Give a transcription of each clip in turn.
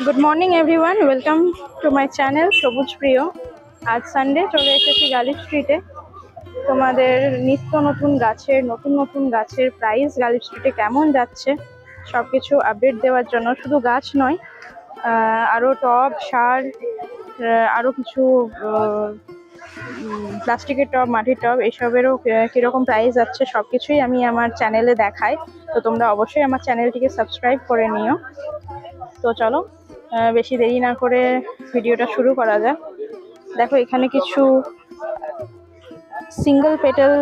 Good morning everyone, welcome to my channel সবুজ প্রিয়। আজ সানডে, চলে এসেছি গালি স্ট্রিটে। তোমাদের নিত্য নতুন নতুন গাছের প্রাইস গালি স্ট্রিটে কেমন যাচ্ছে সব কিছু আপডেট দেওয়ার জন্য। শুধু গাছ নয়, আরও টব, সার, আরও কিছু প্লাস্টিকের টব, মাটির টব, এসবেরও কীরকম প্রাইস যাচ্ছে সব কিছুই আমি আমার চ্যানেলে দেখাই। তো তোমরা অবশ্যই আমার চ্যানেলটিকে সাবস্ক্রাইব করে নিও। তো চলো, বেশি দেরি না করে ভিডিওটা শুরু করা যাক। দেখো, এখানে কিছু সিঙ্গেল পেটাল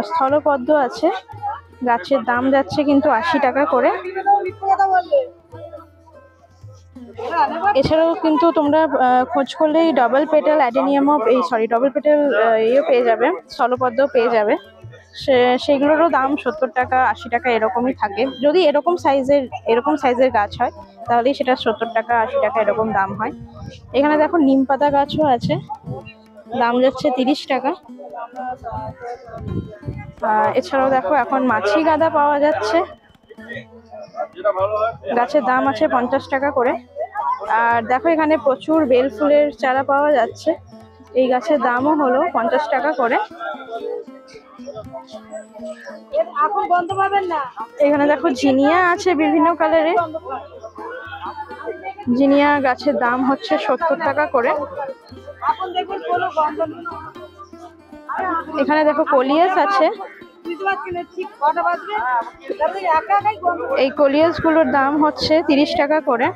স্থলপদ্ম আছে। গাছের দাম যাচ্ছে কিন্তু 80 টাকা করে। এছাড়াও কিন্তু তোমরা খোঁজ করলেই ডবল পেটাল অ্যাডেনিয়ামও ডবল পেটাল পেয়ে যাবে, স্থলপদ্ম পেয়ে যাবে। সেগুলোরও দাম 70 টাকা 80 টাকা এরকমই থাকে। যদি এরকম সাইজের গাছ হয় তাহলেই সেটা 70 টাকা 80 টাকা এরকম দাম হয়। এখানে দেখো নিম পাতা গাছও আছে, দাম যাচ্ছে 30 টাকা। এছাড়াও দেখো এখন মাছি গাঁদা পাওয়া যাচ্ছে, গাছের দাম আছে 50 টাকা করে। আর দেখো, এখানে প্রচুর বেল ফুলের চারা পাওয়া যাচ্ছে, এই গাছের দামও হলো 50 টাকা করে। এখানে দেখো জিনিয়া আছে বিভিন্ন কালারের, জিনিয়া গাছের দাম হচ্ছে 70 টাকা করে। এখানে দেখো কলিয়াস আছে, এই কলিয়াস গুলোর দাম হচ্ছে 30 টাকা করে।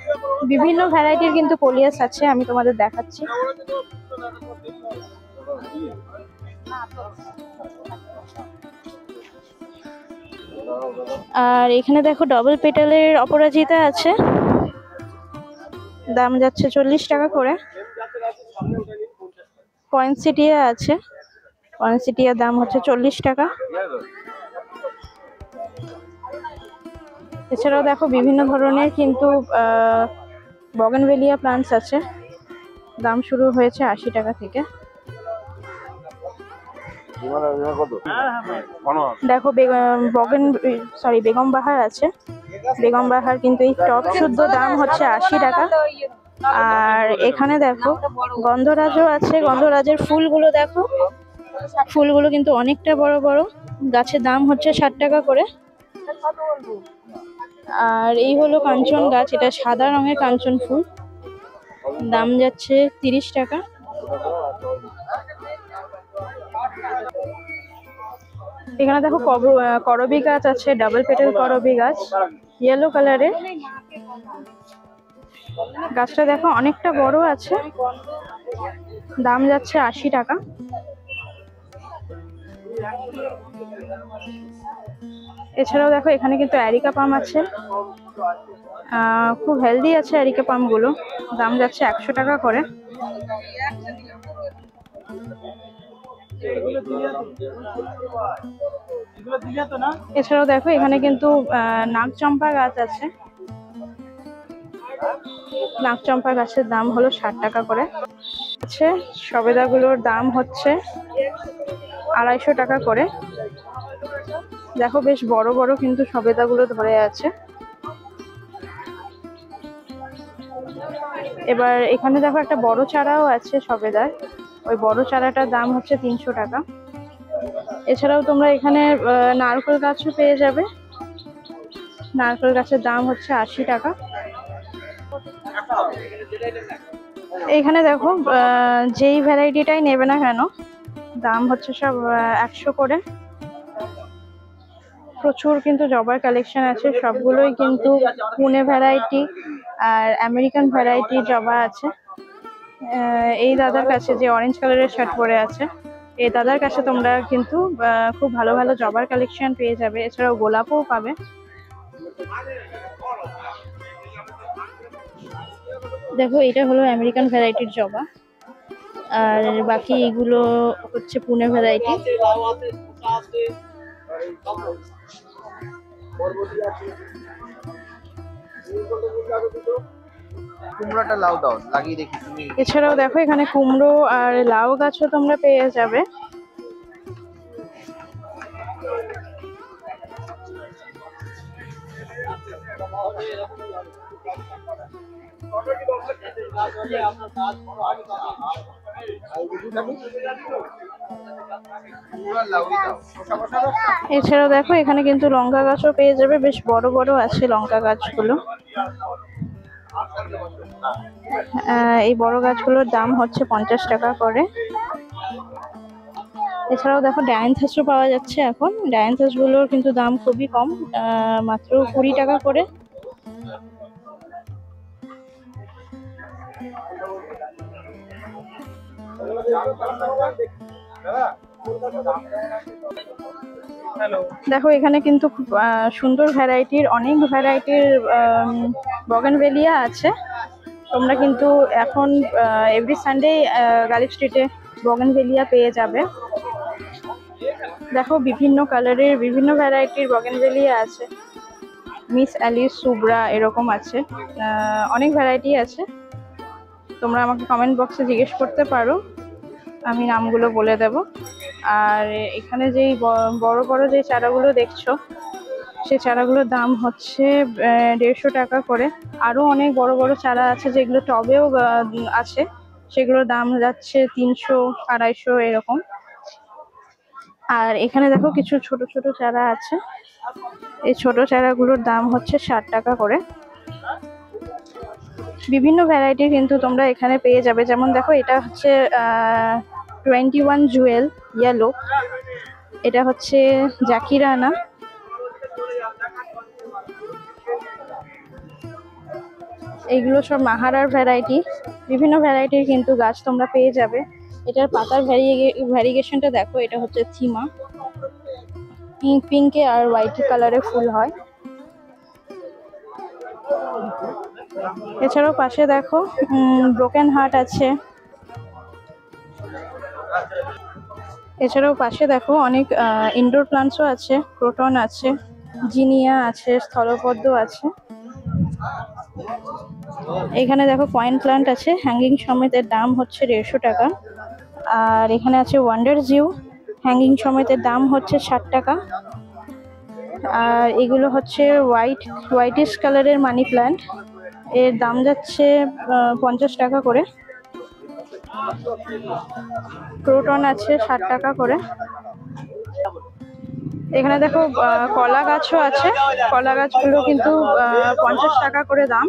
বিভিন্ন ভ্যারাইটির কিন্তু কলিয়াস আছে, আমি তোমাদের দেখাচ্ছি। আর এখানে দেখো ডবল পেটালের অপরাজিতা আছে, দাম যাচ্ছে 40 টাকা করে। পয়েন্টসিটিয়া আছে, পয়েন্টসিটিয়ার দাম হচ্ছে 40 টাকা। এছাড়াও দেখো বিভিন্ন ধরনের কিন্তু বগেনভেলিয়া প্লান্টস আছে, দাম শুরু হয়েছে 80 টাকা থেকে। দেখো বেগম বাহার আছে, বেগম বাহার কিন্তু এই টপ শুদ্ধ দাম হচ্ছে 80 টাকা। আর এখানে দেখো গন্ধরাজও আছে, গন্ধরাজের ফুলগুলো দেখো, ফুলগুলো কিন্তু অনেকটা বড় বড়, গাছের দাম হচ্ছে 60 টাকা করে। আর এই হলো কাঞ্চন গাছ, এটা সাদা রঙের কাঞ্চন ফুল, দাম যাচ্ছে 30 টাকা। এখানে দেখো করবি গাছ আছে, ডাবল পেটাল করবি গাছ, ইয়েলো কালারের। গাছটা দেখো অনেকটা বড় আছে, দাম যাচ্ছে 80 টাকা। এছাড়াও দেখো এখানে কিন্তু অ্যারিকা পাম আছে, খুব হেলদি আছে অ্যারিকা পাম গুলো, দাম যাচ্ছে 100 টাকা করে। এছাড়াও দেখো এখানে কিন্তু নাগচম্পা গাছ আছে, নাগচম্পা গাছের দাম হলো 60 টাকা করে। আছে সবেদাগুলোর দাম হচ্ছে 250 টাকা করে। দেখো বেশ বড় বড় কিন্তু সবেদাগুলো ধরে আছে। এবার এখানে দেখো একটা বড় চারাও আছে সবেদার, ওই বড় চারাটার দাম হচ্ছে 300 টাকা। এছাড়াও তোমরা এখানে নারকেল গাছও পেয়ে যাবে, নারকেল গাছের দাম হচ্ছে 80 টাকা। এইখানে দেখো যেই ভ্যারাইটিটাই নেবে না কেন দাম হচ্ছে সব 100 করে। প্রচুর কিন্তু জবার কালেকশন আছে, সবগুলোই কিন্তু পুনে ভ্যারাইটি আর আমেরিকান ভ্যারাইটি জবা আছে। এই দাদার কাছে, যে অরেঞ্জ কালারের শার্ট পরে আছে, এই দাদার কাছে তোমরা কিন্তু খুব ভালো ভালো জবার কালেকশন পেয়ে যাবে। এছাড়াও গোলাপও পাবে। দেখো এটা হলো আমেরিকান ভ্যারাইটির জবা, আর বাকি এগুলো হচ্ছে পুনে ভ্যারাইটি। কুমড়াটা লাউ দাও, লাগিয়ে দেখি তুমি। এছাড়াও দেখো এখানে কুমড়ো আর লাউ গাছও তোমরা পেয়ে যাবে। কুমড়ো আর লাউই দাও। এছাড়াও দেখো এখানে কিন্তু লঙ্কা গাছও পেয়ে যাবে, বেশ বড় বড় আছে লঙ্কা গাছগুলো। এই বড় গাছগুলোর দাম হচ্ছে 50 টাকা করে। এছাড়াও দেখো ডায়ান্থাসও পাওয়া যাচ্ছে এখন। ডায়ান্থাস গুলোর কিন্তু দাম খুবই কম, মাত্র 20 টাকা করে। দেখো এখানে কিন্তু খুব সুন্দর ভ্যারাইটির, অনেক ভ্যারাইটির বগেনভেলিয়া আছে। তোমরা কিন্তু এখন এভরি সানডে গালিব স্ট্রিটে বগেনভেলিয়া পেয়ে যাবে। দেখো বিভিন্ন কালারের, বিভিন্ন ভ্যারাইটির বগেনভেলিয়া আছে। মিস অ্যালিস, সুব্রা এরকম আছে, অনেক ভ্যারাইটি আছে। তোমরা আমাকে কমেন্ট বক্সে জিজ্ঞেস করতে পারো, আমি নামগুলো বলে দেব। আর এখানে যেই বড় বড় যে চারাগুলো দেখছো, সেই চারাগুলোর দাম হচ্ছে 150 টাকা করে। আরো অনেক বড় বড় চারা আছে যেগুলো টবেও আছে, সেগুলোর দাম যাচ্ছে 300, 250 এরকম। আর এখানে দেখো কিছু ছোট ছোট চারা আছে, এই ছোট চারাগুলোর দাম হচ্ছে 60 টাকা করে। বিভিন্ন ভ্যারাইটির কিন্তু তোমরা এখানে পেয়ে যাবে। যেমন দেখো এটা হচ্ছে 21 জুয়েল ইয়েলো, এটা হচ্ছে জাকিরানা, এইগুলো সব মাহারার ভ্যারাইটি। বিভিন্ন ভ্যারাইটির কিন্তু গাছ তোমরা পেয়ে যাবে। এটার পাতার ভ্যারিগেশনটা দেখো, এটা হচ্ছে থিমা, পিঙ্কে আর হোয়াইট কালারের ফুল হয়। এছাড়াও পাশে দেখো ব্রোকেন হার্ট আছে। এছাড়াও পাশে দেখো অনেক ইনডোর প্লান্টসও আছে, ক্রোটন আছে, জিনিয়া আছে, স্থলপদ্ম আছে। এখানে দেখো পয়েন্ট প্লান্ট আছে হ্যাঙ্গিং সমেত, এর দাম হচ্ছে 150 টাকা। আর এখানে আছে ওয়ান্ডার জিউ, হ্যাঙ্গিং সমেতের দাম হচ্ছে 60 টাকা। আর এগুলো হচ্ছে হোয়াইটিশ কালারের মানি প্ল্যান্ট, এর দাম যাচ্ছে 50 টাকা করে। ক্রোটন আছে 60 টাকা করে। এখানে দেখো কলা গাছও আছে, কলা গাছগুলো কিন্তু 50 টাকা করে দাম।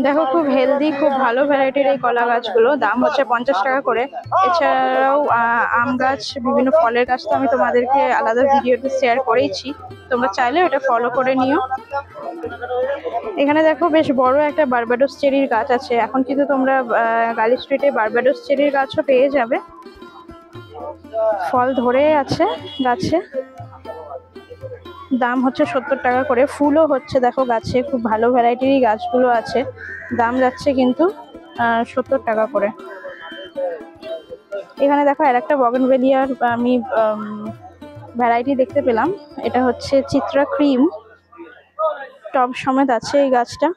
দেখো খুব হেলদি, খুব ভালো ভ্যারাইটির এই কলা গাছগুলো, দাম হচ্ছে 50 টাকা করে। এছাড়াও আম গাছ, বিভিন্ন ফলের গাছ তো আমি তোমাদেরকে আলাদা ভিডিওতে শেয়ার করেইছি, তোমরা চাইলে ওটা ফলো করে নিও। এখানে দেখো বেশ বড় একটা বারবাডোস চেরির গাছ আছে। এখন কিন্তু তোমরা গালি স্ট্রিটে বারবাডোস চেরির গাছও পেয়ে যাবে, ফল ধরে আছে গাছে। দাম হচ্ছে 70 টাকা করে। ফুলও হচ্ছে দেখো গাছে, খুব ভালো ভ্যারাইটিরই গাছগুলো আছে, দাম যাচ্ছে কিন্তু 70 টাকা করে। এখানে দেখো আর একটা বগেনভেলিয়ার আমি ভ্যারাইটি দেখতে পেলাম, এটা হচ্ছে চিত্রা ক্রিম, টব সমেত আছে এই গাছটা,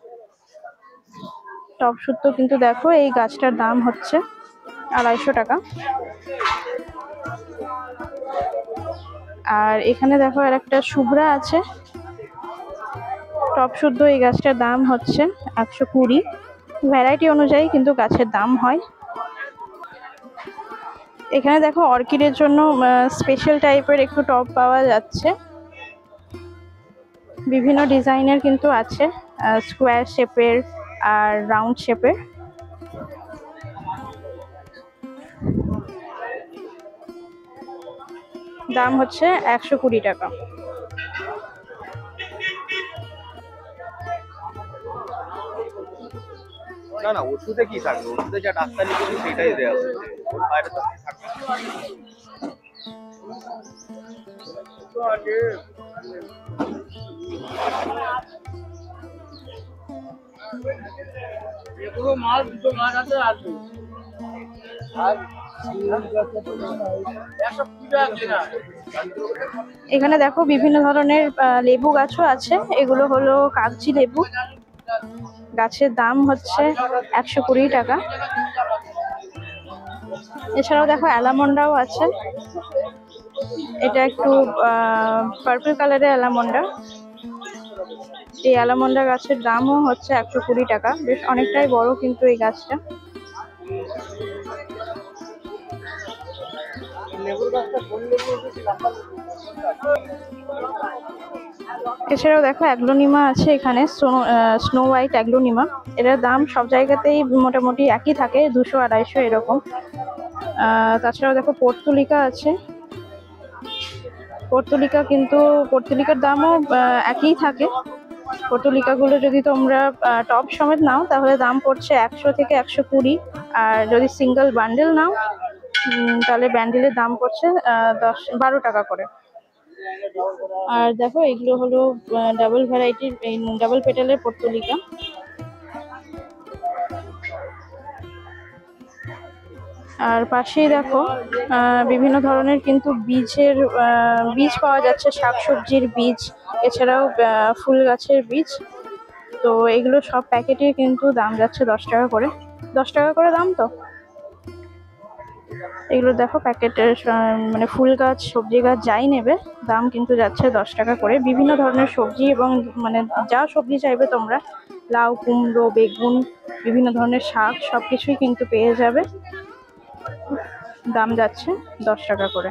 টব শুদ্ধ কিন্তু দেখো এই গাছটার দাম হচ্ছে 250 টাকা। আর এখানে দেখো আর একটা শুভ্রা আছে, টব শুদ্ধ, এই গাছটার দাম হচ্ছে 120। ভ্যারাইটি অনুযায়ী কিন্তু গাছের দাম হয়। এখানে দেখো অর্কিডের জন্য স্পেশাল টাইপের একটু টব পাওয়া যাচ্ছে, বিভিন্ন ডিজাইনের কিন্তু আছে, স্কোয়ার শেপের আর রাউন্ড শেপের। দাম হচ্ছে 120 টাকা। না না, ওষুধে কি থাকবে? ওষুধে যা ডাক্তার লিখেছে সেটাই দেওয়া হচ্ছে, ওর বাইরে তো কিছু থাকবে না। এখানে দেখো বিভিন্ন ধরনের লেবু গাছও আছে, এগুলো হলো কাগজি লেবু, গাছের দাম হচ্ছে 120 টাকা। এছাড়াও দেখো অ্যালামন্ডাও আছে, এটা একটু পার্পল কালারের অ্যালামন্ডা, এই অ্যালামন্ডা গাছের দামও হচ্ছে 120 টাকা, বেশ অনেকটাই বড় কিন্তু এই গাছটা। এছাড়াও দেখো অ্যাগ্লোনিমা আছে এখানে, স্নো হোয়াইট অ্যাগ্লোনিমা। এটার দাম সব জায়গাতেই মোটামুটি একই থাকে, 200-250 এরকম। তাছাড়াও দেখো পর্তুলিকা আছে। পর্তুলিকার দামও একই থাকে। পর্তুলিকাগুলো যদি তোমরা টব সমেত নাও তাহলে দাম পড়ছে 100 থেকে 120। আর যদি সিঙ্গেল বান্ডেল নাও তাহলে ব্যান্ডেলের দাম পড়ছে 10-12 টাকা করে। আর দেখো এগুলো হলো ডাবল ভ্যারাইটির, ডাবল পেটালের পর্তুলিকা। আর পাশেই দেখো বিভিন্ন ধরনের কিন্তু বীজ পাওয়া যাচ্ছে, শাকসবজির বীজ, এছাড়াও ফুল গাছের বীজ। তো এগুলো সব প্যাকেটে কিন্তু দাম যাচ্ছে 10 টাকা করে। 10 টাকা করে দাম। তো এগুলো দেখো প্যাকেটের মানে ফুল গাছ, সবজি গাছ যাই নেবে দাম কিন্তু যাচ্ছে 10 টাকা করে। বিভিন্ন ধরনের সবজি এবং মানে যা সবজি চাইবে তোমরা, লাউ, কুমড়ো, বেগুন, বিভিন্ন ধরনের শাক সবকিছুই কিন্তু পেয়ে যাবে। দাম যাচ্ছে 10 টাকা করে।